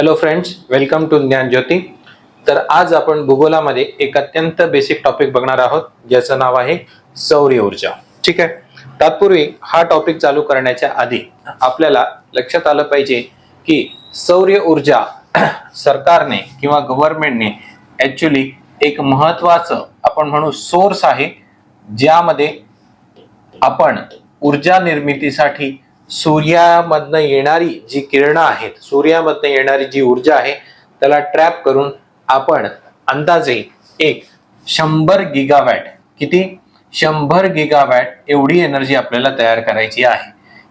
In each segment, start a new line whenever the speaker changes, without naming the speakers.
Hello friends, welcome to ज्ञान ज्योती. तर आज आपण भूगोलामध्ये एक अत्यंत बेसिक टॉपिक बघणार आहोत ज्याचं नाव आहे सौर ऊर्जा. ठीक आहे. तत्पूर्वी हा टॉपिक चालू करण्याच्या आधी आपल्याला लक्षात आलं पाहिजे की सौर ऊर्जा सरकारने किंवा गव्हर्नमेंटने ऍक्च्युली एक महत्वाचं आपण म्हणू सोर्स आहे, ज्यामध्ये आपण ऊर्जा निर्मितीसाठी सूर्यामधनं येणारी जी किरणं आहेत, सूर्यामधनं येणारी जी ऊर्जा आहे त्याला ट्रॅप करून आपण अंदाजे एक 100 गिगावॅट, किती 100 गिगावॅट एवढी एनर्जी आपल्याला तयार करायची आहे.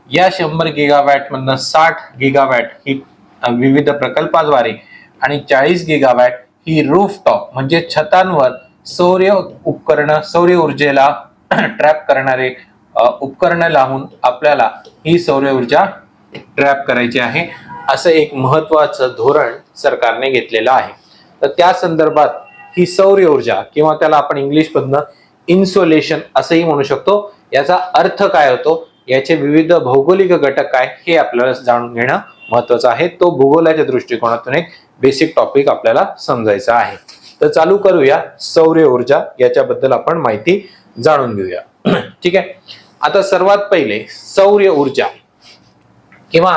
या 100 गिगावॅट मधनं 60 गिगावॅट ही विविध प्रकल्पाद्वारे आणि 40 गिगावॅट ही रूफटॉप म्हणजे छतांवर सौर उपकरण, सौर ऊर्जेला ट्रॅप करणारे उपकरणं लावून आपल्याला ही सौर ऊर्जा ट्रॅप करायची आहे. असं एक महत्वाचं धोरण सरकारने घेतलेलं आहे. तर त्या संदर्भात ही सौर ऊर्जा किंवा त्याला आपण इंग्लिश मधनं इन्सोलेशन असंही म्हणू शकतो, याचा अर्थ काय होतो, याचे विविध भौगोलिक घटक काय हे आपल्याला जाणून घेणं महत्वाचं आहे. तो भूगोलाच्या दृष्टिकोनातून एक बेसिक टॉपिक आपल्याला समजायचा आहे. तर चालू करूया सौर ऊर्जा, याच्याबद्दल आपण माहिती जाणून घेऊया. ठीक आहे. आता सर्वात पहिले सौर ऊर्जा किंवा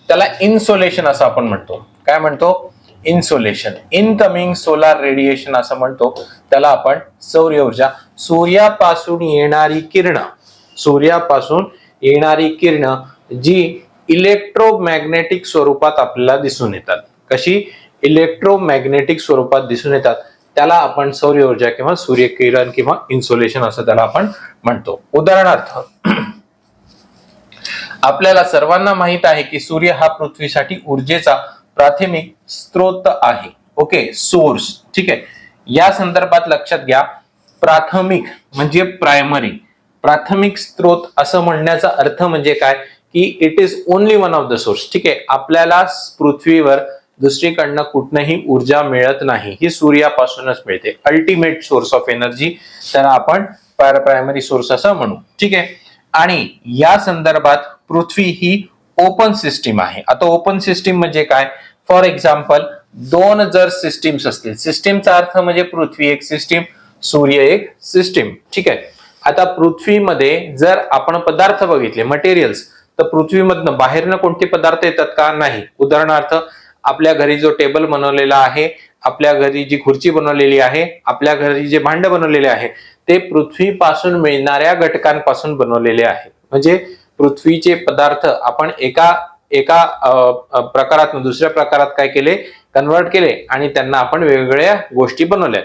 त्याला इन्सोलेशन असं आपण म्हणतो. काय म्हणतो? इन्सोलेशन, इनकमिंग सोलार रेडिएशन असं म्हणतो त्याला आपण सौर ऊर्जा. सूर्यापासून येणारी किरणं, सूर्यापासून येणारी किरणं जी इलेक्ट्रोमॅग्नेटिक स्वरूपात आपल्याला दिसून येतात. कशी? इलेक्ट्रोमॅग्नेटिक स्वरूपात दिसून येतात, त्याला आपण सौर ऊर्जा किंवा सूर्यकिरण किंवा इन्सोलेशन असं त्याला आपण म्हणतो. उदाहरणार्थ आपल्याला सर्वांना माहित आहे की सूर्य हा पृथ्वीसाठी ऊर्जेचा प्राथमिक स्रोत आहे. Okay, source. ठीक आहे. या संदर्भात लक्षात घ्या, प्राथमिक म्हणजे प्रायमरी, प्राथमिक स्रोत असं म्हणण्याचा अर्थ म्हणजे काय की it is only one of the source. ठीक आहे. आपल्याला पृथ्वीवर दुसरीकडनं कुठनंही ऊर्जा मिळत नाही, ही सूर्यापासूनच मिळते. अल्टिमेट सोर्स ऑफ एनर्जी, त्याला आपण प्रायमरी सोर्स असं म्हणू. ठीक आहे. आणि या संदर्भात पृथ्वी ही ओपन सिस्टीम आहे. आता ओपन सिस्टीम म्हणजे काय? फॉर एक्झाम्पल, दोन जर सिस्टीम्स असतील, सिस्टीमचा अर्थ म्हणजे पृथ्वी एक सिस्टीम, सूर्य एक सिस्टीम. ठीक आहे. आता पृथ्वीमध्ये जर आपण पदार्थ बघितले, मटेरियल्स, तर पृथ्वीमधनं बाहेरनं कोणते पदार्थ येतात का? नाही. उदाहरणार्थ आपल्या घरी जो टेबल बनवलेला आहे, आपल्या घरी जी खुर्ची बनवलेली आहे, आपल्या घरी जे भांड बनवलेले आहे, ते पृथ्वीपासून मिळणाऱ्या घटकांपासून बनवलेले आहे. म्हणजे पृथ्वीचे पदार्थ आपण एका प्रकारातून दुसऱ्या प्रकारात काय केले, कन्वर्ट केले आणि त्यांना आपण वेगवेगळ्या गोष्टी बनवल्या.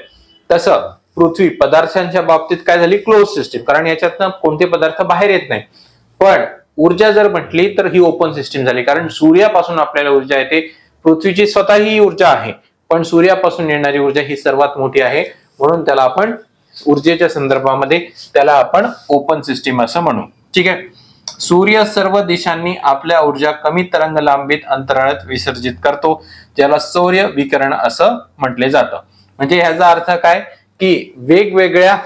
तसं पृथ्वी पदार्थांच्या बाबतीत काय झाली? क्लोज सिस्टीम, कारण याच्यातनं कोणते पदार्थ बाहेर येत नाही. पण ऊर्जा जर म्हटली तर ही ओपन सिस्टीम झाली, कारण सूर्यापासून आपल्याला ऊर्जा येते. पृथ्वीची स्वतःही ऊर्जा आहे, पण सूर्यापासून येणारी ऊर्जा ही सर्वात मोठी आहे, म्हणून त्याला आपण ऊर्जेच्या संदर्भामध्ये त्याला आपण ओपन सिस्टीम असं म्हणू. ठीक आहे. सूर्य सर्व दिशांनी आपल्या ऊर्जा कमी तरंग लांबीत अंतराळात विसर्जित करतो, ज्याला सौर विकिरण असं म्हटले जातं. म्हणजे ह्याचा अर्थ काय की वेगवेगळ्या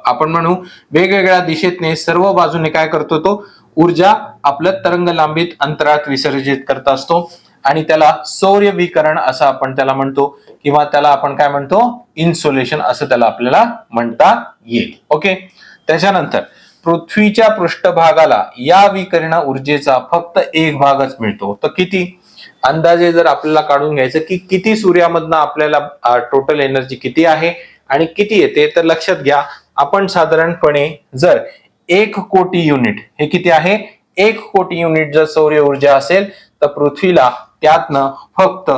आपण म्हणू वेगवेगळ्या दिशेतने सर्व बाजूने काय करतो, तो ऊर्जा आपल्या तरंग लांबीत अंतराळात विसर्जित करत असतो आणि त्याला सौर विकिरण असं आपण त्याला म्हणतो, किंवा त्याला आपण काय म्हणतो, इन्सोलेशन असं त्याला आपल्याला म्हणता येईल. ओके. त्याच्यानंतर पृथ्वीच्या पृष्ठभागाला या विकिरण ऊर्जेचा फक्त एक भागच मिळतो. तर किती? अंदाजे जर आपल्याला काढून घ्यायचं की किती सूर्यामधनं आपल्याला टोटल एनर्जी किती आहे आणि किती येते, तर लक्षात घ्या, आपण साधारणपणे जर 1 कोटी युनिट, हे किती आहे, 1 कोटी युनिट जर सौर ऊर्जा असेल तर पृथ्वीला त्यातनं फक्त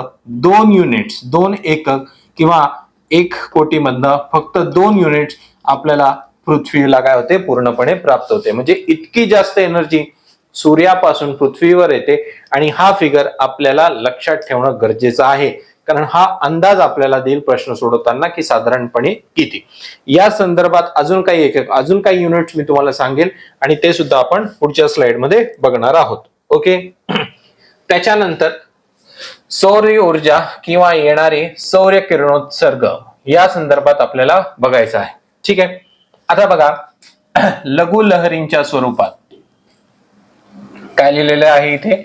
2 युनिट्स, 2 एकक किंवा 1 कोटी मधनं फक्त 2 युनिट्स आपल्याला पृथ्वीला काय होते, पूर्णपणे प्राप्त होते. म्हणजे इतकी जास्त एनर्जी सूर्यापासून पृथ्वीवर येते. आणि हा फिगर आपल्याला लक्षात ठेवणं गरजेचं आहे, कारण हा अंदाज आपल्याला देईल प्रश्न सोडवताना की साधारणपणे किती. या संदर्भात अजून काही एकक, अजून काही युनिट्स मी तुम्हाला सांगेल आणि ते सुद्धा आपण पुढच्या स्लाइड मध्ये बघणार आहोत. ओके. त्याच्यानंतर सौर ऊर्जा किंवा येणारे सौर किरणोत्सर्ग या संदर्भात आपल्याला बघायचं आहे. ठीक आहे. आता बघा, लघु लहरींच्या स्वरूपात काय लिहिलेलं आहे इथे,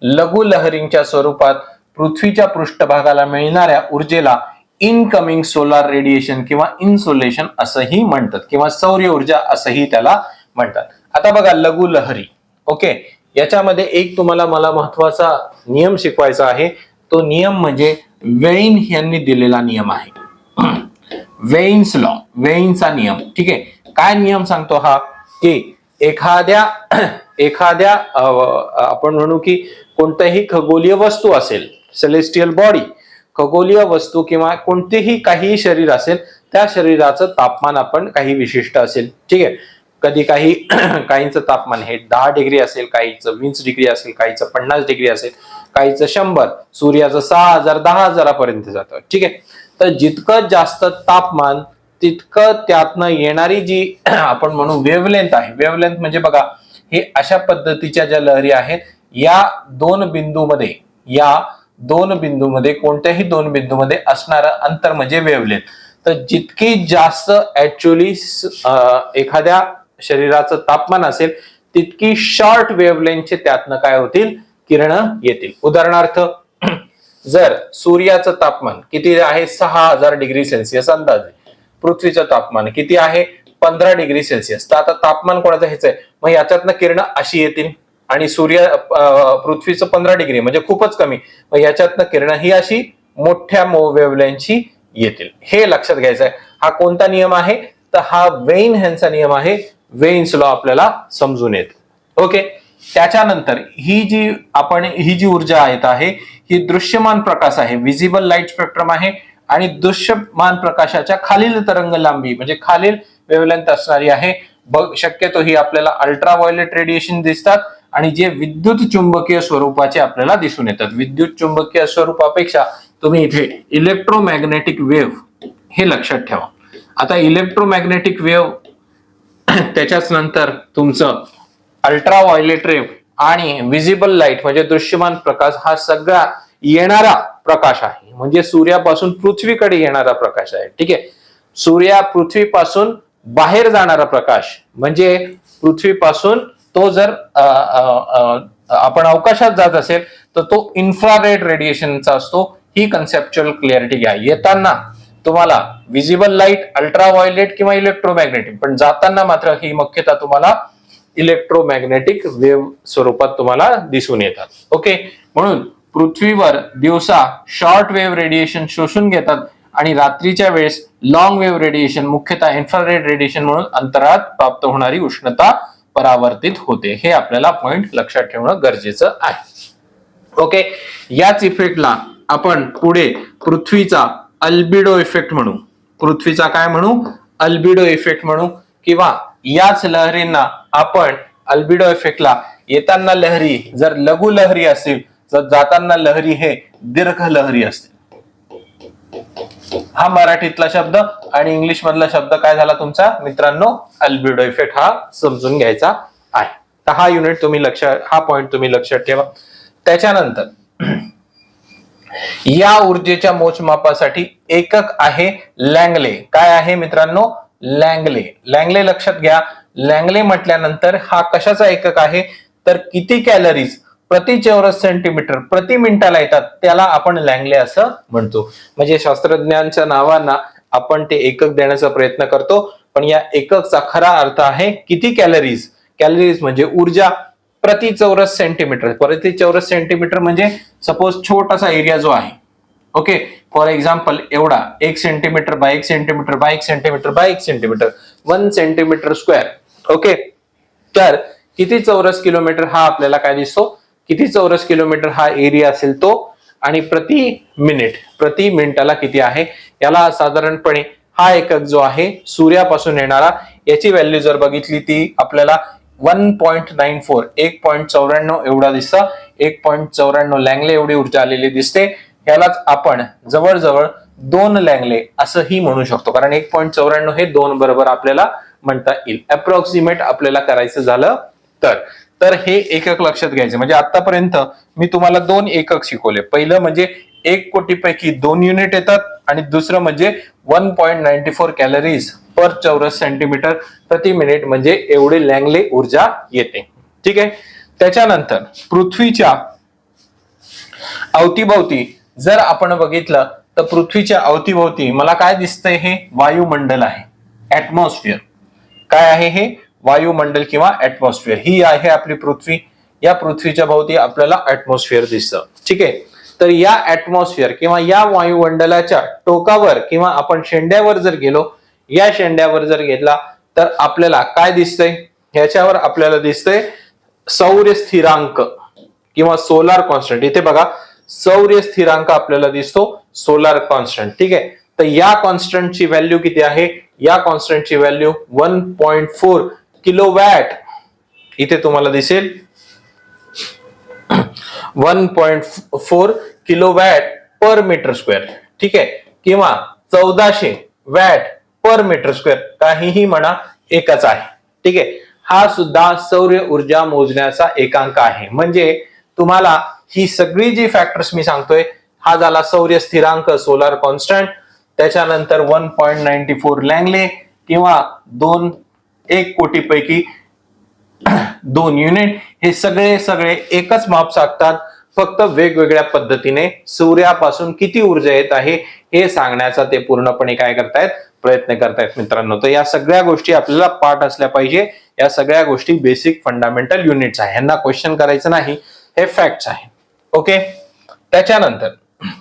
लघु लहरींच्या स्वरूपात पृथ्वीच्या पृष्ठभागाला मिळणाऱ्या ऊर्जेला इनकमिंग सोलार रेडिएशन किंवा इन्सोलेशन असंही म्हणतात किंवा सौर ऊर्जा असंही त्याला म्हणतात. आता बघा लघु लहरी, ओके, याच्यामध्ये एक तुम्हाला मला महत्वाचा नियम शिकवायचा आहे. तो नियम म्हणजे वेईन यांनी दिलेला नियम आहे. वेईन्स लॉ, वेईनचा नियम. ठीक आहे, काय नियम सांगतो हा, की एखाद्या आपण म्हणू की कोणत्याही खगोलीय वस्तू असेल, सेलेस्टियल बॉडी, खगोलीय वस्तू किंवा कोणतेही काही शरीर असेल, त्या शरीराचं तापमान आपण काही विशिष्ट असेल. ठीक आहे, कधी काही काहींचं तापमान हे 10 डिग्री असेल, काहीचं 20 डिग्री असेल, काहीचं 50 डिग्री असेल, काहीचं 100, सूर्याचं 6000 10,000 पर्यंत जातं. ठीक आहे, तर जितकं जास्त तापमान तितकं त्यातनं येणारी जी आपण म्हणू वेव्हलेंथ आहे. वेव्हलेंथ म्हणजे बघा, हे अशा पद्धतीच्या ज्या लहरी आहेत, या दोन बिंदूमध्ये कोणत्याही दोन बिंदूमध्ये असणारं अंतर म्हणजे वेव्हलेंथ. तर जितकी जास्त ऍक्च्युअली एखाद्या शरीराचं तापमान असेल, तितकी शॉर्ट वेव्हलेंथचे त्यातनं काय होतील, किरण येतील. उदाहरणार्थ, जर सूर्याचं तापमान किती आहे, 6000 डिग्री सेल्सिअस अंदाजे, पृथ्वीचं तापमान किती आहे, 15 डिग्री सेल्सिअस. तर आता तापमान कोणाचं हेच आहे, मग याच्यातनं किरण अशी येतील आणि पृथ्वीचं 15 डिग्री म्हणजे खूपच कमी, मग याच्यातनं किरण ही अशी मोठ्या वेव्हलेंथची येतील. हे लक्षात घ्यायचं आहे. हा कोणता नियम आहे, तर हा वेईन यांचा नियम आहे. वेईन्स लॉ आपल्याला समजून येतो. ओके, त्याच्यानंतर ही जी ऊर्जा आहे ही दृश्यमान प्रकाश आहे, विजिबल लाईट स्पेक्ट्रम आहे, आणि दृश्यमान प्रकाशाच्या खालील तरंग लांबी म्हणजे खालील वेव्हलेंथ असणारी आहे. शक्यतो ही आपल्याला अल्ट्राव्हायोलेट रेडिएशन दिसतात आणि जे विद्युत चुंबकीय स्वरूपाचे आपल्याला दिसून येतात. विद्युत चुंबकीय स्वरूपापेक्षा तुम्ही इथे इलेक्ट्रोमॅग्नेटिक वेव्ह हे लक्षात ठेवा. आता इलेक्ट्रोमॅग्नेटिक वेव्ह, त्याच्याच नंतर तुमचं अल्ट्राव्हायोलेट रे आणि विजिबल लाईट म्हणजे दृश्यमान प्रकाश, हा सगळा येणारा प्रकाश आहे, म्हणजे सूर्यापासून पृथ्वीकडे येणारा प्रकाश आहे. ठीक आहे, पृथ्वीपासून बाहेर जाणारा प्रकाश म्हणजे पृथ्वीपासून तो जर आपण अवकाशात जात असेल तर तो इन्फ्रारेड रेडिएशनचा असतो. ही कन्सेप्च्युअल क्लिअरिटी घ्या. येताना तुम्हाला विजिबल लाईट, अल्ट्राव्हायोलेट किंवा इलेक्ट्रोमॅग्नेटिक, पण जाताना मात्र ही मुख्यतः तुम्हाला इलेक्ट्रोमॅग्नेटिक वेव्ह स्वरूपात तुम्हाला दिसून येतात. ओके, म्हणून पृथ्वीवर दिवसा शॉर्ट वेव्ह रेडिएशन शोषून घेतात आणि रात्रीच्या वेळेस लॉंग वेव्ह रेडिएशन, मुख्यतः इन्फ्रारेड रेडिएशन म्हणून अंतराळात प्राप्त होणारी उष्णता परावर्तित होते. हे आपल्याला पॉइंट लक्षात ठेवणं गरजेचं आहे. ओके, याच इफेक्टला आपण पुढे पृथ्वीचा अल्बिडो इफेक्ट म्हणू. पृथ्वीचा काय म्हणू, अल्बिडो इफेक्ट म्हणू, किंवा याच लहरींना आपण अल्बिडो इफेक्टला येताना लहरी जर लघु लहरी असतील तर जाताना लहरी हे दीर्घ लहरी असतील. हा मराठीतला शब्द आणि इंग्लिश मधला शब्द काय झाला तुमचा मित्रांनो, अल्बिडो इफेक्ट. हा समजून घ्यायचा आहे. तर हा पॉइंट तुम्ही लक्षात ठेवा. त्याच्यानंतर या ऊर्जेच्या मोजमापासाठी एकक आहे लँगले. काय आहे मित्रांनो, लँगले. लँगले लक्षात घ्या. लँगले म्हटल्यानंतर हा कशाचा एकक आहे, तर किती कॅलरीज प्रति चौरस सेंटीमीटर प्रति मिनिटाला येतात त्याला आपण लँगले असं म्हणतो. म्हणजे शास्त्रज्ञांच्या नावांना आपण ते एकक देण्याचा प्रयत्न करतो, पण या एककचा खरा अर्थ आहे किती कॅलरीज. कॅलरीज म्हणजे ऊर्जा प्रति चौरस सेंटीमीटर. प्रति चौरस सेंटीमीटर म्हणजे सपोज छोटासा एरिया जो आहे, ओके, फॉर एक्झाम्पल एवढा 1 centimetre bye 1 centimetre bye 1 centimetre bye 1 centimetre 1 centimetre square. Okay, तर किती चौरस किलोमीटर हा आपल्याला काय दिसतो, किती चौरस किलोमीटर हा एरिया असेल तो, आणि प्रति मिनिटाला किती आहे. याला साधारणपणे हा एकक जो आहे सूर्यापासून येणारा, याची व्हॅल्यू जर बघितली ती आपल्याला 1.94 1.94 एवढा दिसतं. 1.94 लँगले एवढी ऊर्जा आलेली दिसते. यालाच आपण जवळजवळ 2 लँगले असंही म्हणू शकतो, कारण 1.94 हे 2 बरोबर आपल्याला म्हणता येईल. अप्रॉक्सिमेट आपल्याला करायचं झालं तर हे एकक लक्षात घ्यायचे. म्हणजे आतापर्यंत मी तुम्हाला 2 एकक शिकवले. पहिलं म्हणजे 1 कोटीपैकी 2 युनिट येतात आणि दुसरं म्हणजे 1.94 कॅलरीज पर चौरस सेंटीमीटर प्रति मिनिट, म्हणजे एवढे लँगले ऊर्जा येते. ठीक आहे. त्याच्यानंतर पृथ्वीच्या अवतीभोवती जर आपण बघितलं तर पृथ्वीच्या अवतीभोवती मला काय दिसतंय, हे वायुमंडल आहे, ऍटमॉस्फिअर. काय आहे हे? वायुमंडल किंवा ऍटमॉस्फिअर. ही आहे आपली पृथ्वी. या पृथ्वीच्या भोवती आपल्याला ऍटमॉस्फिअर दिसतं. ठीक आहे. तर या ऍटमॉस्फिअर किंवा या वायुमंडलाच्या टोकावर किंवा आपण शेंड्यावर जर गेलो, या शेंड्यावर जर घेतला तर आपल्याला काय दिसतंय? ह्याच्यावर आपल्याला दिसतंय सौर स्थिरांक किंवा सोलार कॉन्स्टंट. इथे बघा सौर स्थिरांक आपल्याला दिसतो, सोलार कॉन्स्टंट. ठीक आहे. तर या कॉन्स्टंटची व्हॅल्यू किती आहे? या कॉन्स्टंटची व्हॅल्यू 1.4 किलोवॅट इथे तुम्हाला दिसेल. 1.4 किलोवॅट पर मीटर स्क्वेअर. ठीक आहे. किंवा 1400 वॅट पर मीटर स्क्वेअर, काहीही म्हणा, एकच आहे. ठीक आहे. हा सुद्धा सौर ऊर्जा मोजण्याचा एकांक आहे. म्हणजे तुम्हाला ही सगळी जी फॅक्टर्स मी सांगतोय, हा झाला सौर स्थिरांक, सोलार कॉन्स्टंट, त्याच्यानंतर 1.94 लँगले किंवा 1 कोटीपैकी 2 युनिट, हे सगळे एकच माप सांगतात. फक्त वेगवेगळ्या पद्धतीने सूर्यापासून किती ऊर्जा येत आहे हे सांगण्याचा ते पूर्णपणे काय करतायत? प्रयत्न करतायत मित्रांनो. तर या सगळ्या गोष्टी आपल्याला पाठ असल्या पाहिजे. या सगळ्या गोष्टी बेसिक फंडामेंटल युनिट्स आहे, ह्यांना क्वेश्चन करायचं नाही, हे फॅक्ट्स आहे. ओके. त्याच्यानंतर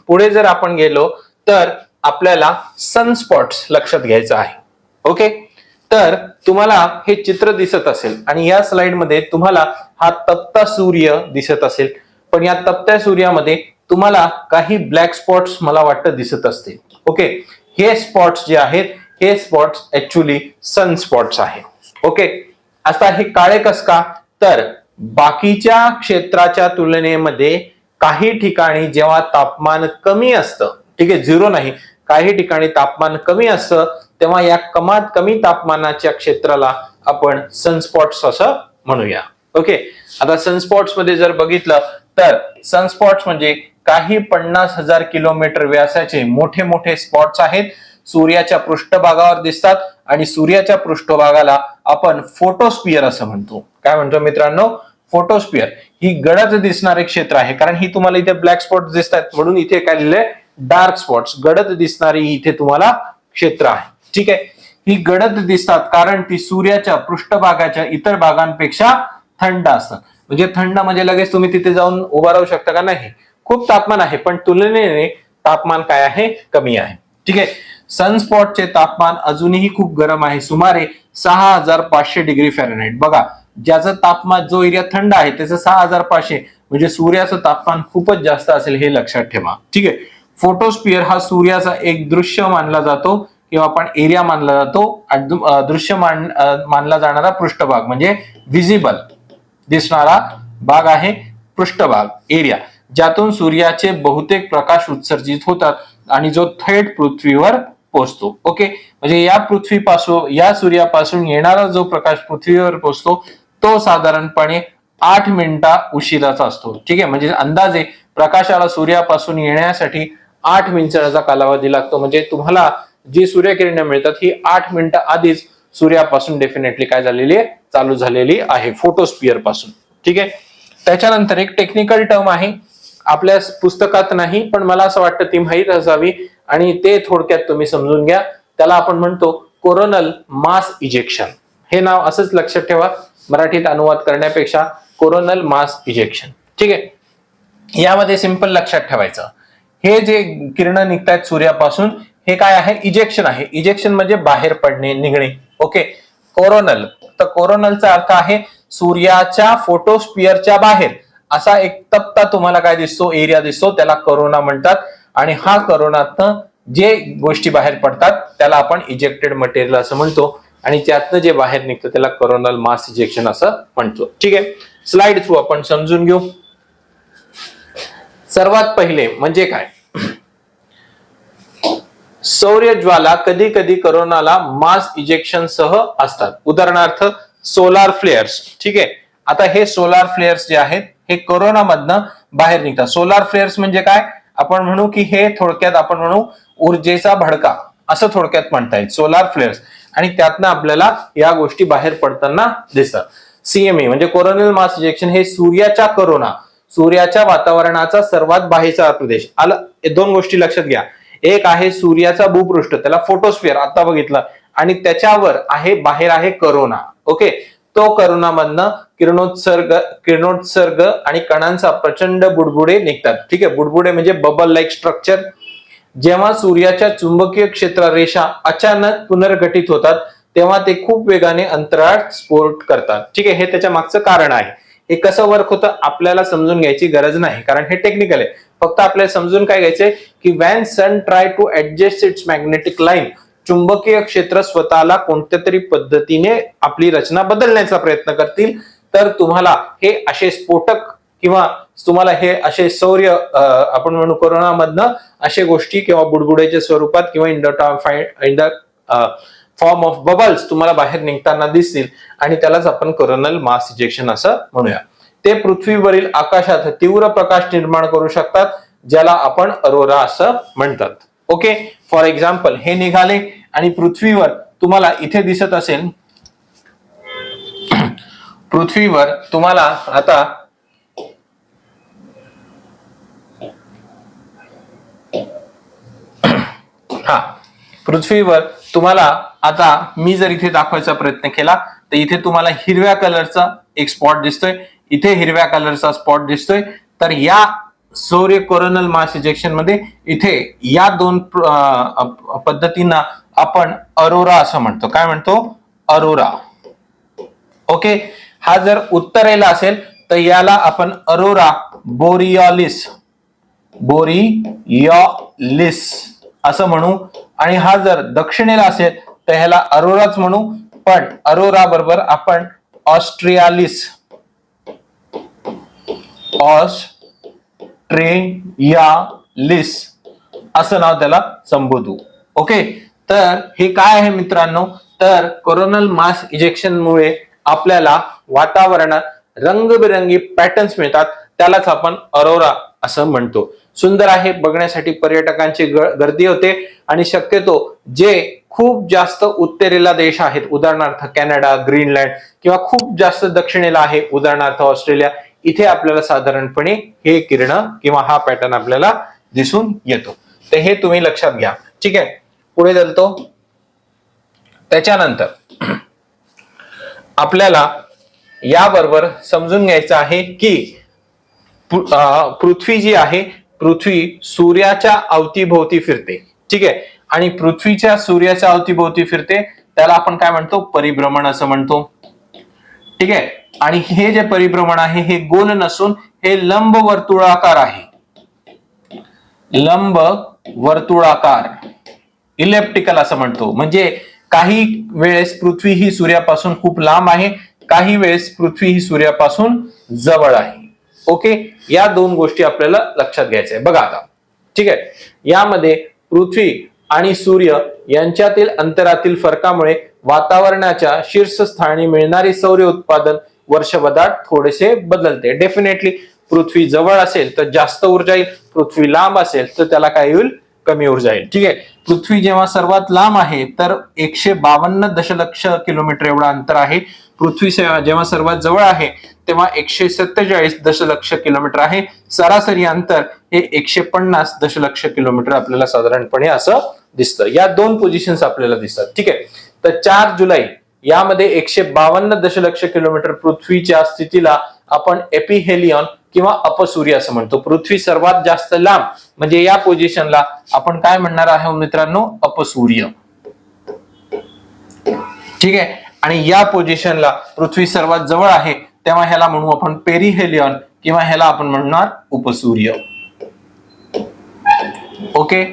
पुढे जर आपण गेलो तर आपल्याला सनस्पॉट्स लक्षात घ्यायचं आहे. ओके. तर तुम्हाला हे चित्र दिसत असेल आणि या स्लाइड मध्ये तुम्हाला हा तपता सूर्य दिसत असेल, पण या तपत्या सूर्यामध्ये तुम्हाला काही ब्लॅक स्पॉट्स मला वाटतं दिसत असतील. ओके. हे स्पॉट्स जे आहेत, हे स्पॉट्स ऍक्च्युली सनस्पॉट्स आहेत. ओके. आता हे काळे कस का? तर बाकीच्या क्षेत्राच्या तुलनेमध्ये काही ठिकाणी जेव्हा तापमान कमी असतं, ठीक आहे, 0 नाही, काही ठिकाणी तापमान कमी असतं, तेव्हा या कमात कमी तापमानाच्या क्षेत्राला आपण सनस्पॉट्स असं म्हणूया. ओके. आता सनस्पॉट्स मध्ये जर बघितलं तर सनस्पॉट्स म्हणजे काही 50,000 किलोमीटर व्यासाचे मोठे मोठे स्पॉट्स आहेत, सूर्याच्या पृष्ठभागावर दिसतात आणि सूर्याच्या पृष्ठभागाला आपण फोटोस्फिअर असं म्हणतो. काय म्हणतो मित्रांनो? फोटोस्फिअर. ही गडद दिसणारे क्षेत्र आहे, कारण ही तुम्हाला इथे ब्लॅक स्पॉट दिसतात म्हणून इथे काय लिहिलंय? Dark spots. गडद दिसणारी इथे तुम्हाला क्षेत्र आहे. ठीक आहे. ही गडद दिसतात कारण ती सूर्याच्या पृष्ठभागाच्या इतर भागांपेक्षा थंड असतात. म्हणजे थंड म्हणजे लगेच तुम्ही तिथे जाऊन उभा राहू शकता का? नाही. खूप तापमान आहे, पण तुलनेने तापमान काय आहे? कमी आहे. ठीक आहे. सनस्पॉटचे तापमान अजूनही खूप गरम आहे, सुमारे 6500 डिग्री फॅरेनहाइट. बघा, ज्याचं तापमान, जो एरिया थंड आहे त्याचं 6500, म्हणजे सूर्याचं तापमान खूपच जास्त असेल, हे लक्षात ठेवा. ठीक आहे. फोटोस्फिअर हा सूर्याचा एक दृश्य मानला जातो किंवा आपण एरिया मानला जातो. दृश्य मानला जाणारा पृष्ठभाग म्हणजे व्हिजिबल दिसणारा भाग आहे पृष्ठभाग, एरिया, ज्यातून सूर्याचे बहुतेक प्रकाश उत्सर्जित होतात आणि जो थेट पृथ्वीवर पोहोचतो. ओके. म्हणजे या पृथ्वीपासून, या सूर्यापासून येणारा जो प्रकाश पृथ्वीवर पोहोचतो तो साधारणपणे 8 मिनिटा उशिराचा असतो. ठीक आहे. म्हणजे अंदाजे प्रकाशाला सूर्यापासून येण्यासाठी 8 मिनिटाचा कालावधी लागतो. म्हणजे तुम्हाला जी सूर्यकिरणे मिळतात ही 8 मिनिटं आधीच सूर्यापासून डेफिनेटली काय झालेली आहे? चालू झालेली आहे, फोटोस्फिअर पासून. ठीक आहे. त्याच्यानंतर एक टेक्निकल टर्म आहे, आपल्या पुस्तकात नाही, पण मला असं वाटतं ती माहीत असावी आणि ते थोडक्यात तुम्ही समजून घ्या. त्याला आपण म्हणतो कोरोनल मास इजेक्शन. हे नाव असंच लक्षात ठेवा, मराठीत अनुवाद करण्यापेक्षा कोरोनल मास इजेक्शन. ठीक आहे. यामध्ये सिंपल लक्षात ठेवायचं, हे जे किरण निघतायत सूर्यापासून, हे काय आहे? इजेक्शन आहे. इजेक्शन म्हणजे बाहेर पडणे, निघणे. ओके. कोरोनल, तर कोरोनलचा अर्थ आहे सूर्याच्या फोटोस्फिअरच्या बाहेर असा एक तपता तुम्हाला काय दिसतो? एरिया दिसतो, त्याला करोना म्हणतात. आणि हा करोनातनं जे गोष्टी बाहेर पडतात त्याला आपण इजेक्टेड मटेरियल असं म्हणतो आणि त्यातनं जे बाहेर निघतं त्याला कोरोनल मास इजेक्शन असं म्हणतो. ठीक आहे. स्लाइड थ्रू आपण समजून घेऊ. सर्वात पहिले म्हणजे काय? सौरज्वाला कधी कधी करोनाला मास इजेक्शन सह असतात. उदाहरणार्थ सोलार फ्लेअर्स. ठीक आहे. आता हे सोलार फ्लेअर्स जे आहेत हे कोरोना मधनं बाहेर निघतात. सोलार फ्लेअर्स म्हणजे काय? आपण म्हणू की हे थोडक्यात आपण म्हणू ऊर्जेचा भडका असं थोडक्यात म्हणता येईल, सोलार फ्लेअर्स. आणि त्यातनं आपल्याला या गोष्टी बाहेर पडताना दिसतात. सीएमए म्हणजे कोरोनल मास इजेक्शन हे सूर्याच्या करोना, सूर्याच्या वातावरणाचा सर्वात बाहेरचा प्रदेश आला. दोन गोष्टी लक्षात घ्या. एक आहे सूर्याचा भूपृष्ठ, त्याला फोटोस्फिअर आता बघितलं, आणि त्याच्यावर आहे बाहेर आहे करोना. ओके, तो करोनामधनं किरणोत्सर्ग आणि कणांचा प्रचंड बुडबुडे निघतात. ठीक आहे, बुडबुडे म्हणजे बबल लाईक स्ट्रक्चर. जेव्हा सूर्याच्या चुंबकीय क्षेत्र रेषा अचानक पुनर्गठित होतात तेव्हा ते खूप वेगाने अंतराळात स्फोट करतात. ठीक आहे, हे त्याच्या मागचं कारण आहे. हे कसं वर्क होतं आपल्याला समजून घ्यायची गरज नाही, कारण हे टेक्निकल आहे. फक्त आपल्याला समजून काय घ्यायचंय की when sun try to adjust its magnetic line, चुंबकीय क्षेत्र स्वतःला कोणत्या तरी पद्धतीने आपली रचना बदलण्याचा प्रयत्न करतील, तर तुम्हाला हे असे स्फोटक किंवा तुम्हाला हे असे सौर्य आपण म्हणू कोरोनामधनं अशा गोष्टी किंवा बुडबुड्याच्या स्वरूपात किंवा in the form of bubbles तुम्हाला बाहेर निघताना दिसतील, आणि त्यालाच आपण कोरोनल मास इजेक्शन असं म्हणूया. ते पृथ्वीवरील आकाशात तीव्र प्रकाश निर्माण करू शकतात, ज्याला आपण अरोरा असं म्हणतात. ओके, फॉर एक्झाम्पल हे निघाले आणि पृथ्वीवर तुम्हाला इथे दिसत असेल, पृथ्वीवर तुम्हाला आता पृथ्वीवर तुम्हाला आता मी जर इथे दाखवायचा प्रयत्न केला तर इथे तुम्हाला हिरव्या कलरचा एक स्पॉट दिसतोय, इथे हिरव्या कलरचा स्पॉट दिसतोय. तर या सौर्य कोरोनल मास इजेक्शन मध्ये इथे या दोन पद्धतींना आपण अरोरा असं म्हणतो. काय म्हणतो? अरोरा. ओके, हा जर उत्तरेला असेल तर याला आपण अरोरा बोरियालिस असं म्हणू, आणि हा जर दक्षिणेला असेल तर ह्याला अरोराच म्हणू, पण अरोरा बरोबर आपण ऑस्ट्रियालिस असं नाव त्याला संबोधू. ओके, तर हे काय आहे मित्रांनो, तर कोरोनल मास इजेक्शन मुळे आपल्याला वातावरणात रंगबिरंगी पॅटर्न्स मिळतात, त्यालाच आपण अरोरा असं म्हणतो. सुंदर आहे, बघण्यासाठी पर्यटकांची गर्दी होते, आणि शक्यतो जे खूप जास्त उत्तरेला देश आहेत, उदाहरणार्थ कॅनडा, ग्रीनलँड, किंवा खूप जास्त दक्षिणेला आहे, उदाहरणार्थ ऑस्ट्रेलिया, इथे आपल्याला साधारणपणे हे किरण किंवा हा पॅटर्न आपल्याला दिसून येतो. तर हे तुम्ही लक्षात घ्या. ठीक आहे, पुढे चालतो. त्याच्यानंतर आपल्याला याबरोबर समजून घ्यायचं आहे की पृथ्वी जी आहे, पृथ्वी सूर्याच्या अवतीभोवती फिरते. ठीक आहे, आणि पृथ्वीच्या सूर्याच्या अवतीभोवती फिरते त्याला आपण काय म्हणतो? परिभ्रमण असं म्हणतो. ठीक आहे, आणि हे जे परिभ्रमण आहे हे गोल नसून हे लंब वर्तुळाकार आहे. लंब वर्तुळाकार, इलेप्टिकल असं म्हणतो. म्हणजे काही वेळेस पृथ्वी ही सूर्यापासून खूप लांब आहे, काही वेळेस पृथ्वी ही सूर्यापासून जवळ आहे. ओके, या दोन गोष्टी आपल्याला लक्षात घ्यायच्या आहे. बघा आता, ठीक आहे, यामध्ये पृथ्वी आणि सूर्य यांच्यातील अंतरातील फरकामुळे वातावरणाच्या शीर्षस्थानी मिळणारे सौर उत्पादन वर्षभरात थोडेसे बदलते. डेफिनेटली पृथ्वी जवळ असेल तर जास्त ऊर्जा येईल, पृथ्वी लांब असेल तर त्याला काय होईल? कमी ऊर्जा येईल. ठीक आहे, पृथ्वी जेव्हा सर्वात लांब आहे तर 152 दशलक्ष किलोमीटर एवढं अंतर आहे. पृथ्वी जेव्हा सर्वात जवळ आहे तेव्हा 147 दशलक्ष किलोमीटर आहे. सरासरी अंतर हे 150 दशलक्ष किलोमीटर आपल्याला साधारणपणे असं दिसतं. या दोन पोझिशन्स आपल्याला दिसतात. ठीक आहे, तर 4 जुलै यामध्ये 152 दशलक्ष किलोमीटर पृथ्वीच्या स्थितीला आपण एपिहेलियन किंवा अपसूर्य असं म्हणतो. पृथ्वी सर्वात जास्त लांब म्हणजे या पोझिशनला आपण काय म्हणणार आहोत मित्रांनो? अपसूर्य. ठीक आहे, आणि या पोझिशनला पृथ्वी सर्वात जवळ आहे तेव्हा ह्याला म्हणू आपण पेरिहेलियन किंवा ह्याला आपण म्हणणार उपसूर्य. ओके,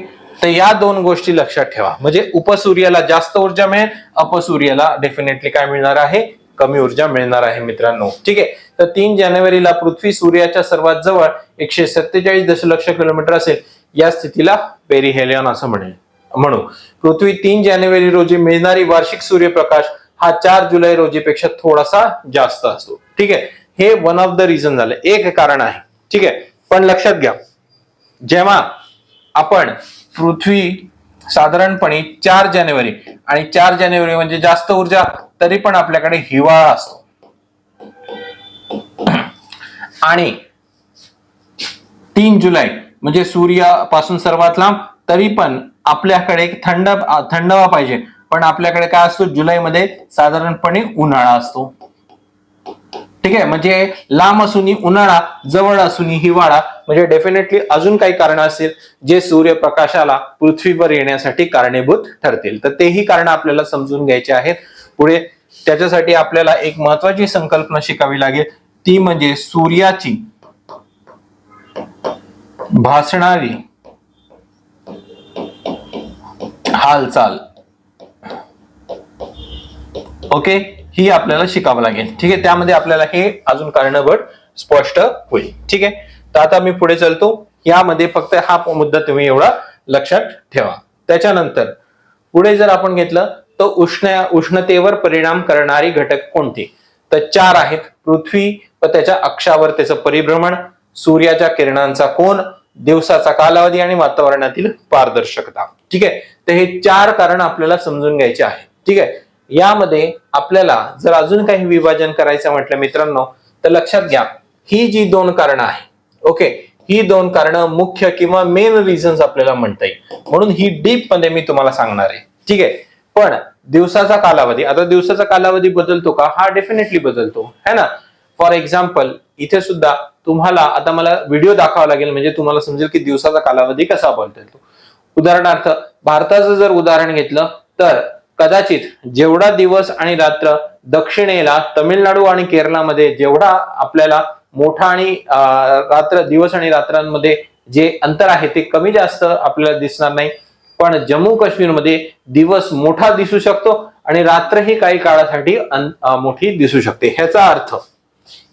तर या दोन गोष्टी लक्षात ठेवा. म्हणजे उपसूर्याला जास्त ऊर्जा मिळेल, अपसूर्याला डेफिनेटली काय मिळणार आहे? कमी ऊर्जा मिळणार आहे मित्रांनो. ठीक आहे, तर 3 जानेवारीला पृथ्वी सूर्याच्या सर्वात जवळ 147 दशलक्ष किलोमीटर असेल, या स्थितीला पेरिहेलियन असं म्हणू. पृथ्वी 3 जानेवारी रोजी मिळणारी वार्षिक सूर्यप्रकाश हा 4 जुलै रोजीपेक्षा थोडासा जास्त असतो. ठीक आहे, हे वन ऑफ द रिझन झालं, एक कारण आहे. ठीक आहे, पण लक्षात घ्या, जेव्हा आपण पृथ्वी साधारणपणे 4 जानेवारी आणि 4 जानेवारी म्हणजे जास्त ऊर्जा, तरी पण आपल्याकडे हिवाळा असतो. आणि जुलै म्हणजे सूर्यापासून सर्वात लांब, तरी पण आपल्याकडे थंडावा पाहिजे, पण आपल्याकडे काय असतो जुलैमध्ये साधारणपणे उन्हाळा असतो. ठीक आहे, म्हणजे लांब असूनही उन्हाळा, जवळ असूनही हिवाळा, म्हणजे डेफिनेटली अजून काही कारण असतील जे सूर्यप्रकाशाला पृथ्वीवर येण्यासाठी कारणीभूत ठरतील. तर तेही कारण आपल्याला समजून घ्यायचे आहेत. पुढे त्याच्यासाठी आपल्याला एक महत्वाची संकल्पना शिकावी लागेल, ती म्हणजे सूर्याची भासणारी हालचाल. ओके, ही आपल्याला शिकावं लागेल. ठीक आहे, त्यामध्ये आपल्याला हे अजून कारणीभूत स्पष्ट होईल. ठीक आहे, तर आता मी पुढे चालतो. यामध्ये फक्त हा मुद्दा तुम्ही एवढा लक्षात ठेवा. त्याच्यानंतर पुढे जर आपण घेतलं तर उष्णतेवर परिणाम करणारी घटक कोणते? तर 4 आहेत. पृथ्वी व त्याच्या अक्षावर त्याचं परिभ्रमण, सूर्याच्या किरणांचा कोन, दिवसाचा कालावधी आणि वातावरणातील पारदर्शकता. ठीक आहे, तर हे 4 कारण आपल्याला समजून घ्यायचे आहे. ठीक आहे, यामध्ये आपल्याला जर अजून काही विभाजन करायचं म्हटलं मित्रांनो, तर लक्षात घ्या, ही जी 2 कारण आहे, ओके, ही 2 कारण मुख्य किंवा मेन रिझन्स आपल्याला म्हणता येईल, म्हणून ही डीप मध्ये मी तुम्हाला सांगणार आहे. ठीक आहे, पण दिवसाचा कालावधी, आता दिवसाचा कालावधी बदलतो का? हा डेफिनेटली बदलतो, है ना. फॉर एक्झाम्पल इथे सुद्धा तुम्हाला आता मला व्हिडिओ दाखवावा लागेल, म्हणजे तुम्हाला समजेल की दिवसाचा कालावधी कसा बदलतो. उदाहरणार्थ भारताचं जर उदाहरण घेतलं तर कदाचित जेवढा दिवस आणि रात्र दक्षिणेला तमिळनाडू आणि केरळमध्ये जेवढा आपल्याला मोठा आणि दिवस आणि रात्रांमध्ये जे अंतर आहे ते कमी जास्त आपल्याला दिसणार नाही, पण जम्मू काश्मीरमध्ये दिवस मोठा दिसू शकतो आणि रात्र ही काही काळासाठी मोठी दिसू शकते.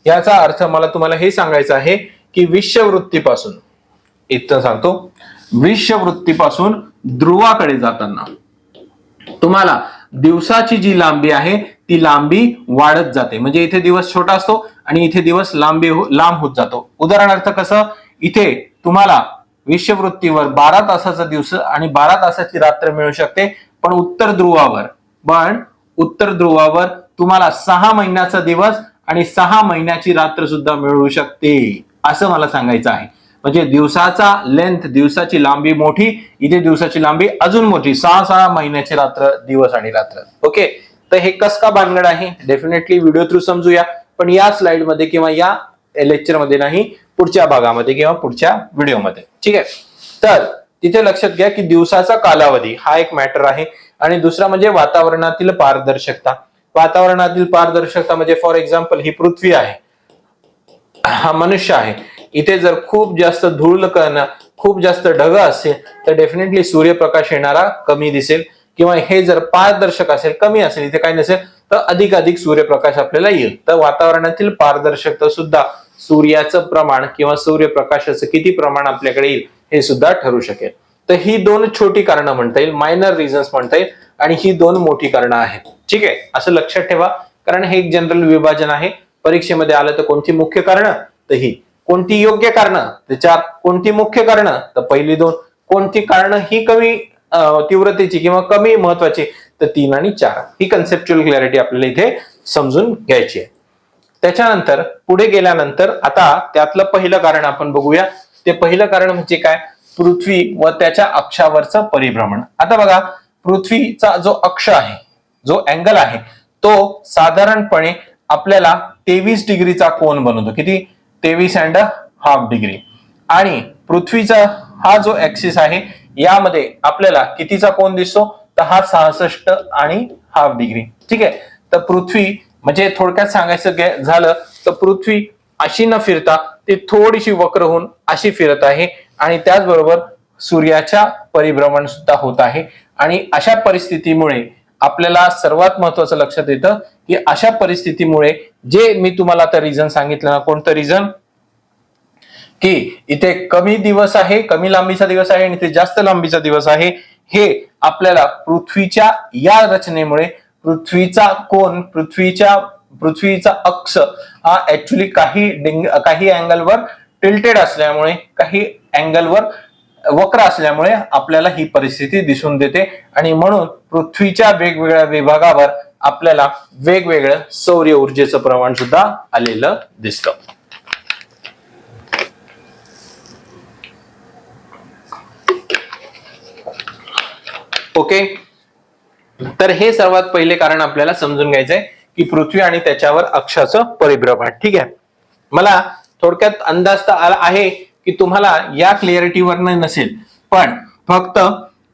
याचा अर्थ मला तुम्हाला हे सांगायचं आहे की विषुववृत्तीपासून, इथं सांगतो, विषुववृत्तीपासून ध्रुवाकडे जाताना तुम्हाला दिवसाची जी लांबी आहे ती लांबी वाढत जाते. म्हणजे इथे दिवस छोटा असतो आणि इथे दिवस लांब होत जातो. उदाहरणार्थ कसं, इथे तुम्हाला विषुववृत्तीवर 12 तासाचा दिवस आणि 12 तासाची रात्र मिळू शकते, पण उत्तर ध्रुवावर तुम्हाला 6 महिन्याचा दिवस आणि 6 महिन्याची रात्र सुद्धा मिळू शकते, असं मला सांगायचं आहे. म्हणजे दिवसाची लांबी मोठी, इथे दिवसाची लांबी अजून मोठी, 6 महिन्याची रात्र, दिवस आणि रात्र. ओके, तर हे कस का भानगड आहे डेफिनेटली व्हिडिओ थ्रू समजूया, पण या स्लाइड मध्ये किंवा या लेक्चर मध्ये नाही, पुढच्या भागामध्ये किंवा पुढच्या व्हिडिओमध्ये. ठीक आहे, तर तिथे लक्षात घ्या की दिवसाचा कालावधी हा एक मॅटर आहे, आणि दुसरा म्हणजे वातावरणातील पारदर्शकता. वातावरणातील पारदर्शकता म्हणजे फॉर एक्झाम्पल ही पृथ्वी आहे, हा मनुष्य आहे, इथे जर खूप जास्त धूळ कणा, खूप जास्त ढग असेल तर डेफिनेटली सूर्यप्रकाश येणारा कमी दिसेल, किंवा हे जर पारदर्शक असेल, कमी असेल, इथे काही नसेल तर अधिक सूर्यप्रकाश आपल्याला येईल. तर वातावरणातील पारदर्शकता सुद्धा सूर्याचं प्रमाण किंवा सूर्यप्रकाशाचं किती प्रमाण आपल्याकडे येईल हे सुद्धा ठरू शकेल. तर ही 2 छोटी कारणं म्हणता येईल, मायनर रिझन्स म्हणता येईल, आणि ही 2 मोठी कारणं आहेत. ठीक आहे, असं लक्षात ठेवा, कारण हे एक जनरल विभाजन आहे. परीक्षेमध्ये आलं तर कोणती मुख्य कारणं, तर ही. कोणती योग्य कारणं, तर 4. कोणती मुख्य कारणं, तर पहिली 2. कोणती कारणं ही कमी तीव्रतेची किंवा कमी महत्वाची, तर 3 आणि 4. ही कन्सेप्च्युअल क्लॅरिटी आपल्याला इथे समजून घ्यायची आहे. त्याच्यानंतर पुढे गेल्यानंतर आता त्यातलं पहिलं कारण आपण बघूया. ते पहिलं कारण म्हणजे काय, पृथ्वी व त्याच्या अक्षावरचं परिभ्रमण. आता बघा, पृथ्वीचा जो अक्ष आहे, जो अँगल आहे, तो साधारणपणे आपल्याला 23 डिग्रीचा कोन बनवतो. किती? 23.5 डिग्री. आणि पृथ्वीचा हा जो ऍक्सिस आहे यामध्ये आपल्याला कितीचा कोन दिसतो, तर हा 66.5 डिग्री. ठीक आहे, तर पृथ्वी म्हणजे थोडक्यात सांगायचं झालं तर पृथ्वी अशी न फिरता ती थोडीशी वक्र होऊन अशी फिरत आहे, आणि त्याचबरोबर सूर्याच्या परिभ्रमण सुद्धा होत आहे. आणि अशा परिस्थितीमुळे आपल्याला सर्वात महत्वाचं लक्षात येतं की अशा परिस्थितीमुळे जे मी तुम्हाला आता रिझन सांगितलं ना, कोणतं रिझन, की इथे कमी दिवस आहे, कमी लांबीचा दिवस आहे, आणि इथे जास्त लांबीचा दिवस आहे, हे आपल्याला पृथ्वीच्या या रचनेमुळे पृथ्वीचा कोन, पृथ्वीचा अक्ष हा ऍक्च्युली काही अँगलवर टिल्टेड असल्यामुळे, काही अँगलवर वक्र असल्यामुळे आपल्याला ही परिस्थिती दिसून देते. आणि म्हणून पृथ्वीच्या वेगवेगळ्या विभागावर आपल्याला वेगवेगळं सौर ऊर्जेचं प्रमाण सुद्धा आलेलं दिसतं. ओके, तर हे सर्वात पहिले कारण आपल्याला समजून घ्यायचंय की पृथ्वी आणि त्याच्यावर अक्षाचं परिभ्रमण. ठीक आहे, मला थोडक्यात अंदाज तर आला आहे की तुम्हाला या क्लिअरिटीवर नसेल, पण फक्त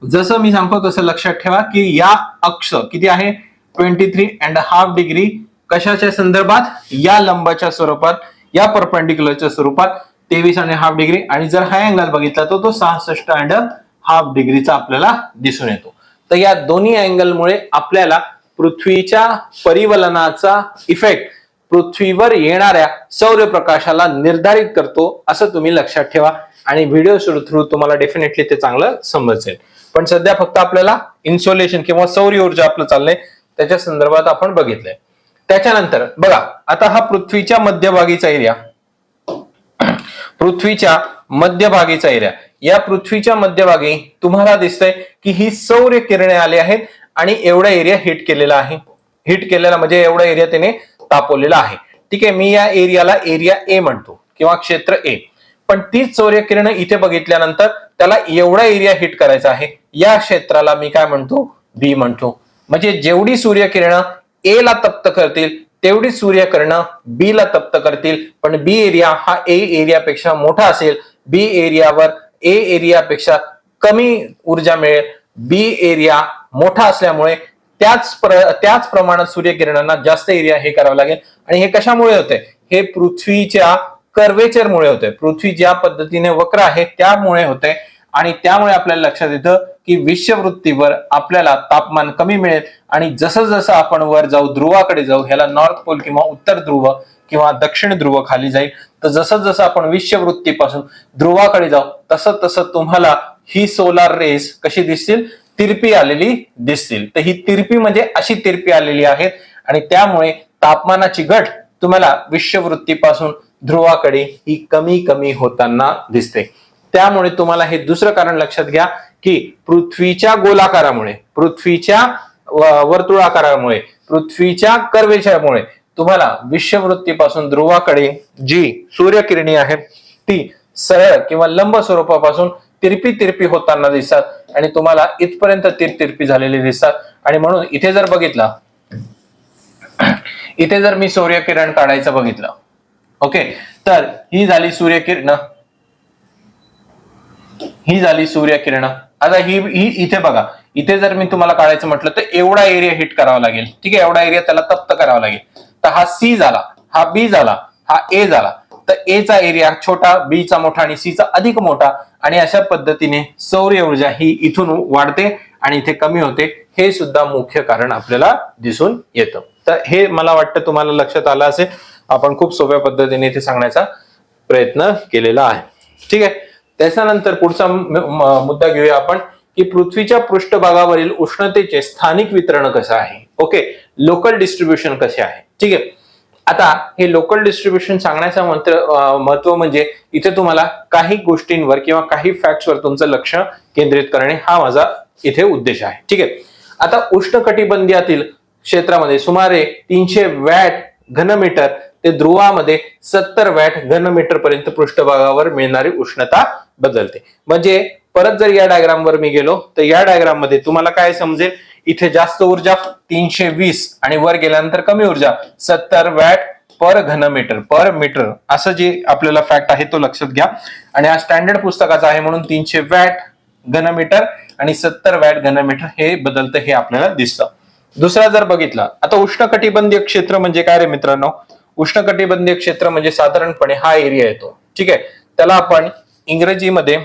जसं मी सांगतो तसं लक्षात ठेवा की या अक्ष किती आहे 23.5 डिग्री कशाच्या संदर्भात, या लंबाच्या स्वरूपात, या परपेंडिक्युलरच्या स्वरूपात 23.5 डिग्री, आणि जर हा अँगल बघितला तर तो 66.5 डिग्रीचा आपल्याला दिसून येतो. तर या दोन्ही अँगलमुळे आपल्याला पृथ्वीच्या परिवलनाचा इफेक्ट पृथ्वीवर येणाऱ्या सूर्यप्रकाशाला निर्धारित करतो, असं तुम्ही लक्षात ठेवा. आणि व्हिडिओ थ्रू तुम्हाला डेफिनेटली ते चांगलं समजेल. पण सध्या फक्त आपल्याला इन्सोलेशन किंवा सौर ऊर्जा आपलं चाललंय त्याच्या संदर्भात आपण बघितलंय. त्याच्यानंतर बघा, आता हा पृथ्वीच्या मध्यभागीचा एरिया, पृथ्वीच्या मध्यभागीचा एरिया, या पृथ्वीच्या मध्यभागी तुम्हाला दिसतंय की ही सौर किरणे आले आहेत आणि एवढा एरिया हिट केलेला आहे. हिट केलेला म्हणजे एवढा एरिया त्याने तापवलेला आहे. ठीक आहे, मी या एरियाला एरिया ए म्हणतो किंवा क्षेत्र ए. पण तीच सूर्यकिरण इथे बघितल्यानंतर त्याला एवढा एरिया हिट करायचा आहे, या क्षेत्राला मी काय म्हणतो, बी म्हणतो. म्हणजे जेवढी सूर्यकिरण ए ला तप्त करतील तेवढी सूर्यकिरण बी ला तप्त करतील, पण बी एरिया हा ए एरियापेक्षा मोठा असेल. बी एरियावर ए एरियापेक्षा कमी ऊर्जा मिळेल. बी एरिया मोठा असल्यामुळे त्याच प्रमाणात सूर्यकिरणांना जास्त एरिया हे करावं लागेल. आणि हे कशामुळे होते, हे पृथ्वीच्या कर्वेचरमुळे होते. पृथ्वी ज्या पद्धतीने वक्र आहे त्यामुळे होते. आणि त्यामुळे आपल्याला लक्षात येतं की विषुववृत्तीवर आपल्याला तापमान कमी मिळेल. आणि जसं जसं आपण वर जाऊ, ध्रुवाकडे जाऊ, ह्याला नॉर्थ पोल किंवा उत्तर ध्रुव किंवा दक्षिण ध्रुव खाली जाईल, तर जसं जसं आपण विषुववृत्तीपासून ध्रुवाकडे जाऊ तसं तसं तुम्हाला ही सोलार रेस कशी दिसतील, तिरपी आलेली दिसतील. तर ही तिरपी म्हणजे अशी तिरपी आलेली आहेत आणि त्यामुळे तापमानाची घट तुम्हाला विषुववृत्तीपासून ध्रुवाकडे ही कमी कमी होताना दिसते. त्यामुळे तुम्हाला हे दुसरं कारण लक्षात घ्या की पृथ्वीच्या गोलाकारामुळे, पृथ्वीच्या वर्तुळाकारामुळे, पृथ्वीच्या कर्वेचरमुळे तुम्हाला विषुववृत्तीपासून ध्रुवाकडे जी सूर्यकिरणे आहेत ती सरळ किंवा लंब स्वरूपापासून तिरपी तिरपी होताना दिसतात आणि तुम्हाला इथपर्यंत तिरपी झालेली दिसतात. आणि म्हणून इथे जर बघितलं, इथे जर मी सूर्यकिरण काढायचं बघितलं, ओके, तर ही झाली सूर्यकिरण, ही झाली सूर्यकिरण. आता ही इथे बघा, इथे जर मी तुम्हाला काढायचं म्हटलं तर एवढा एरिया हिट करावा लागेल. ठीक आहे, एवढा एरिया त्याला तप्त करावा लागेल. तर हा सी झाला, हा बी झाला, हा ए झाला. तर ए चा एरिया छोटा, बी चा मोठा आणि सी चा अधिक मोठा. आणि अशा पद्धतीने सौर ऊर्जा ही इथून वाढते आणि इथे कमी होते. हे सुद्धा मुख्य कारण आपल्याला दिसून येतं. तर हे मला वाटतं तुम्हाला लक्षात आलं असेल. आपण खूप सोप्या पद्धतीने इथे सांगण्याचा प्रयत्न केलेला आहे. ठीक आहे, त्याच्यानंतर पुढचा मुद्दा घेऊया आपण की पृथ्वीच्या पृष्ठभागावरील उष्णतेचे स्थानिक वितरण कसं आहे. ओके, लोकल डिस्ट्रीब्युशन कसे आहे. ठीक आहे, आता हे लोकल डिस्ट्रीब्युशन सांगण्याचा महत्व म्हणजे इथे तुम्हाला काही गोष्टींवर किंवा काही फॅक्ट्सवर तुमचं लक्ष केंद्रित करणे हा माझा इथे उद्देश आहे. ठीक आहे, आता उष्णकटिबंधीयातील क्षेत्रामध्ये सुमारे 300 वॅट घनमीटर ते ध्रुवामध्ये 70 वॅट घनमीटर पर्यंत पृष्ठभागावर मिळणारी उष्णता बदलते. म्हणजे परत जर या डायग्राम वर मी गेलो तर या डायग्राम मध्ये तुम्हाला काय समजेल, इथे जास्त ऊर्जा 320 आणि वर गेल्यानंतर कमी ऊर्जा 70 वॅट पर घनमीटर पर मीटर, असं जे आपल्याला फॅक्ट आहे तो लक्षात घ्या. आणि हा स्टँडर्ड पुस्तकाचा आहे म्हणून 300 वॅट घनमीटर आणि 70 वॅट घनमीटर हे बदलतं हे आपल्याला दिसतं. दुसरा जर बघितला, आता उष्णकटिबंधीय क्षेत्र म्हणजे काय रे मित्रांनो, उष्णकटिबंधीय क्षेत्र म्हणजे साधारणपणे हा एरिया येतो. ठीक आहे, त्याला आपण इंग्रजीमध्ये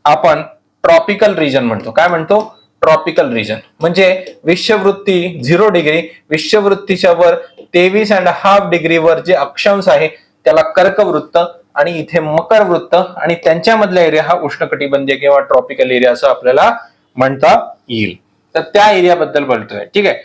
आपण ट्रॉपिकल रिजन म्हणतो. काय म्हणतो, ट्रॉपिकल रिजन. म्हणजे विषुववृत्ती 0 डिग्री, विषुववृत्तीच्या वर 23.5 डिग्रीवर जे अक्षांश आहे त्याला कर्कवृत्त आणि इथे मकर वृत्त आणि त्यांच्यामधला एरिया हा उष्णकटिबंधीय किंवा ट्रॉपिकल एरिया असं आपल्याला म्हणता येईल. तर त्या एरियाबद्दल बोलतोय. ठीक आहे,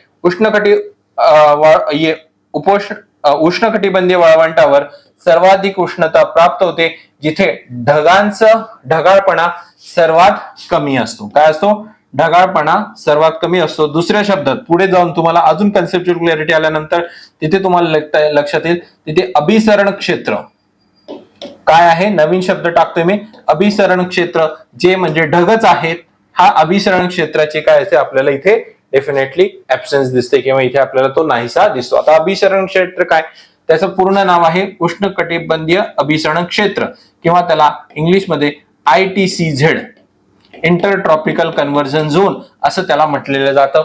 उष्णकटिबंधीय वाळवंटावर सर्वाधिक उष्णता प्राप्त होते जिथे ढगाळपणा सर्वात कमी असतो. काय असतो, ढगाळपणा सर्वात कमी असतो. दुसऱ्या शब्दात पुढे जाऊन तुम्हाला अजून कन्सेप्च्युअल क्लॅरिटी आल्यानंतर तिथे तुम्हाला लक्षात येईल, तिथे अभिसरण क्षेत्र काय आहे, नवीन शब्द टाकतोय मी, अभिसरण क्षेत्र, जे म्हणजे ढगच आहेत. हा अभिसरण क्षेत्राचे काय असते आपल्याला इथे डेफिनेटली ऍब्सेन्स दिसते किंवा इथे आपल्याला तो नाहीसा दिसतो. आता अभिसरण क्षेत्र काय, त्याचं पूर्ण नाव आहे उष्णकटिबंधीय अभिसरण क्षेत्र किंवा त्याला इंग्लिशमध्ये ITCZ, inter tropical conversion zone असं त्याला म्हटलेलं जातं.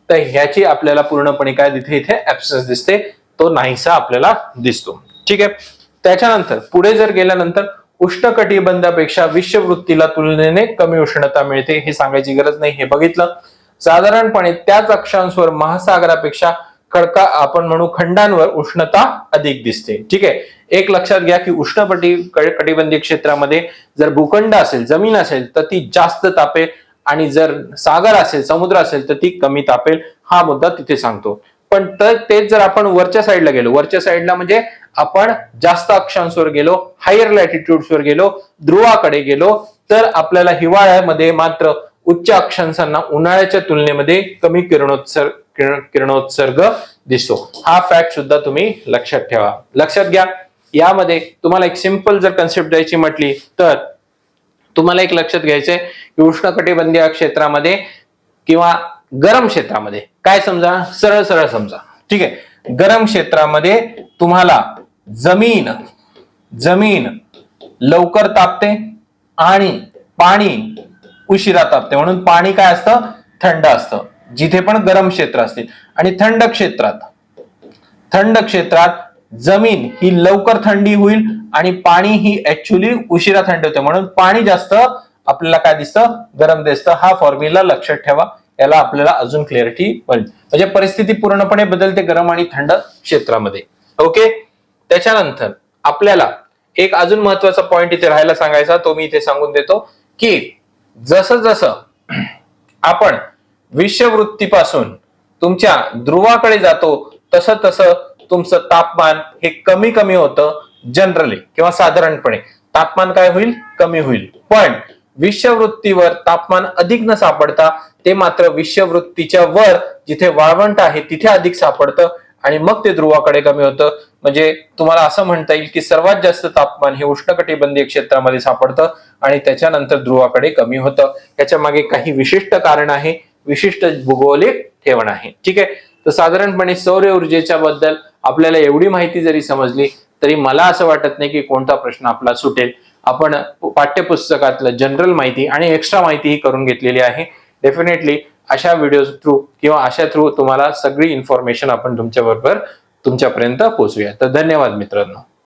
तर ह्याची आपल्याला पूर्णपणे काय तिथे इथे ऍब्सेन्स दिसते, तो नाहीसा आपल्याला दिसतो. ठीक आहे. त्याच्यानंतर पुढे जर गेल्यानंतर उष्णकटिबंधापेक्षा विषुववृत्तीला तुलनेने कमी उष्णता मिळते, हे सांगायची गरज नाही, हे बघितलं. साधारणपणे त्याच अक्षांशावर महासागरापेक्षा खडका आपण म्हणू खंडांवर उष्णता अधिक दिसते. ठीक आहे. एक लक्षात घ्या की कटिबंधीय क्षेत्रामध्ये जर भूखंड असेल, जमीन असेल तर ती जास्त तापेल आणि जर सागर असेल, समुद्र असेल तर ती कमी तापेल. हा मुद्दा तिथे सांगतो. पण तेच जर आपण वरच्या साईडला गेलो, वरच्या साईडला म्हणजे आपण जास्त अक्षांशावर गेलो, हायर लॅटिट्यूड्सवर गेलो, ध्रुवाकडे गेलो, तर आपल्याला हिवाळ्यामध्ये मात्र उच्च अक्षांशांना उन्हाळ्याच्या तुलनेमध्ये कमी किरणोत्सर्ग दिसतो. हा फॅक्ट सुद्धा तुम्ही लक्षात ठेवा. लक्षात घ्या, यामध्ये तुम्हाला एक सिंपल जर कन्सेप्ट द्यायची म्हटली तर तुम्हाला एक लक्षात घ्यायचंय की उष्णकटिबंधीय क्षेत्रामध्ये किंवा गरम क्षेत्रामध्ये काय समजा, सरळ सरळ समजा. ठीक आहे. गरम क्षेत्रामध्ये तुम्हाला जमीन लवकर तापते आणि पाणी उशिरा तापते, म्हणून पाणी काय असतं, थंड असतं जिथे पण गरम क्षेत्र असतील. आणि थंड क्षेत्रात जमीन ही लवकर थंडी होईल आणि पाणी ही ऍक्च्युली उशिरा थंड होते, म्हणून पाणी जास्त आपल्याला काय दिसतं, गरम दिसतं. हा फॉर्म्युला लक्षात ठेवा, याला आपल्याला अजून क्लिअरिटी होईल. म्हणजे परिस्थिती पूर्णपणे बदलते गरम आणि थंड क्षेत्रामध्ये. ओके. त्याच्यानंतर आपल्याला एक अजून महत्वाचा पॉइंट इथे राहायला सांगायचा, तो मी इथे सांगून देतो की जसं जसं आपण विषुववृत्तीपासून तुमच्या ध्रुवाकडे जातो तसं तसं तुमचं तापमान हे कमी कमी होतं जनरली किंवा साधारणपणे. तापमान काय होईल, कमी होईल. पण विषुववृत्तीवर तापमान अधिक न सापडता ते मात्र विषुववृत्तीच्या वर जिथे वाळवंट आहे तिथे अधिक सापडतं आणि मग ते ध्रुवाकडे कमी होतं. म्हणजे तुम्हाला असं म्हणता येईल की सर्वात जास्त तापमान हे उष्णकटिबंधीय क्षेत्रामध्ये सापडतं आणि त्याच्यानंतर ध्रुवाकडे कमी होतं. याच्या मागे काही विशिष्ट कारण आहे, विशिष्ट भूगोलिक ठेवण आहे. ठीक आहे. तर साधारणपणे सौर ऊर्जेच्या बद्दल आपल्याला एवढी माहिती जरी समजली तरी मला असं वाटत नाही की कोणता प्रश्न आपला सुटेल. आपण पाठ्यपुस्तकातलं जनरल माहिती आणि एक्स्ट्रा माहिती ही करून घेतलेली आहे. डेफिनेटली अशा व्हिडिओ थ्रू किंवा अशा थ्रू तुम्हाला सगळी इन्फॉर्मेशन आपण तुमच्यापर्यंत पोहोचूया. तर धन्यवाद मित्रांनो.